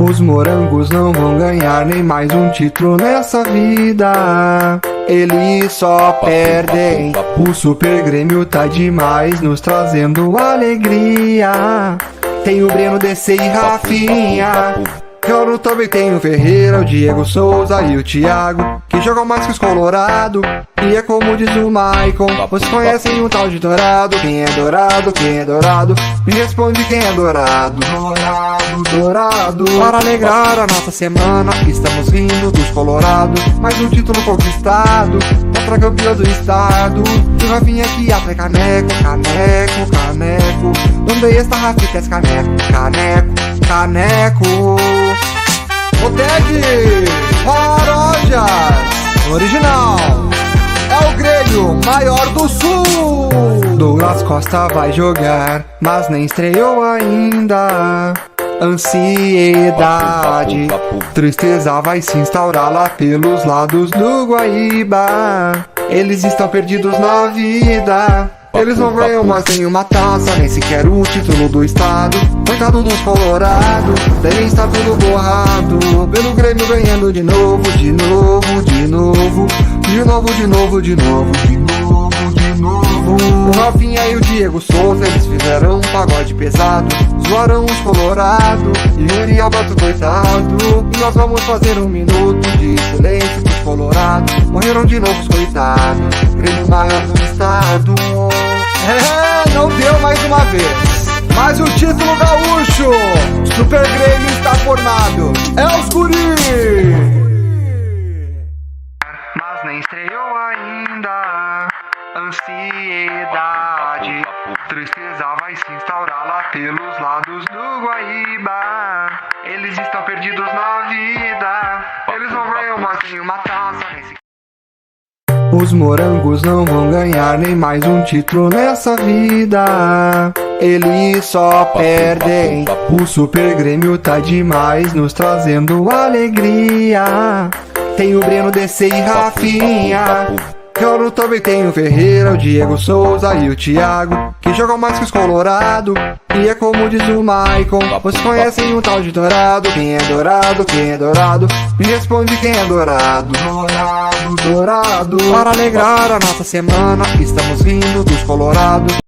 Os morangos não vão ganhar nem mais um título nessa vida. Eles só perdem. O Super Grêmio tá demais, nos trazendo alegria. Tem o Breno, DC e Rafinha. Eu também tenho o Ferreira, o Diego Souza e o Thiago, que jogam mais que os Colorado. E é como diz o Maicon, vocês conhecem um tal de Dourado? Quem é Dourado? Quem é Dourado? Me responde quem é Dourado. Dourado, Dourado. Para alegrar a nossa semana, estamos rindo dos Colorado. Mais um título conquistado, contra campeão do estado. E o Rafinha que atrai caneco, caneco, caneco. Onde está Rafinha, es caneco, caneco, caneco. Oteg, Paródias, original. É o Grêmio maior do sul. Douglas Costa vai jogar, mas nem estreou ainda. Ansiedade, tristeza vai se instaurar lá pelos lados do Guaíba. Eles estão perdidos na vida. Eles não ganham mais nenhuma taça, nem sequer o título do estado. Coitado dos Colorado, devem estar tudo borrado. Pelo Grêmio ganhando de novo, de novo, de novo. De novo, de novo, de novo, de novo, de novo. O Rafinha e o Diego Souza, eles fizeram um pagode pesado. Zoaram os Colorado e o Uri Alberto, coitado. E nós vamos fazer um minuto de silêncio pros Colorado. Morreram de novo os coitados, Grêmio maior do estado. Não deu mais uma vez. Mas o título gaúcho, Super Grêmio está formado. É os guri. Mas nem estreou ainda. Ansiedade, tristeza vai se instaurar lá pelos lados do Guaíba. Eles estão perdidos na vida. Eles não ganham mais nenhuma taça, nem sequer. Os morangos não vão ganhar nem mais um título nessa vida. Eles só perdem. O Super Grêmio tá demais, nos trazendo alegria. Tem o Breno, DC e Rafinha. Eu também tenho o Ferreira, o Diego Souza e o Thiago, que jogam mais que os Colorado. E é como diz o Maicon, vocês conhecem um tal de Dourado? Quem é Dourado? Quem é Dourado? Me responde quem é Dourado. Dourado, Dourado. Para alegrar a nossa semana, estamos rindo dos Colorado.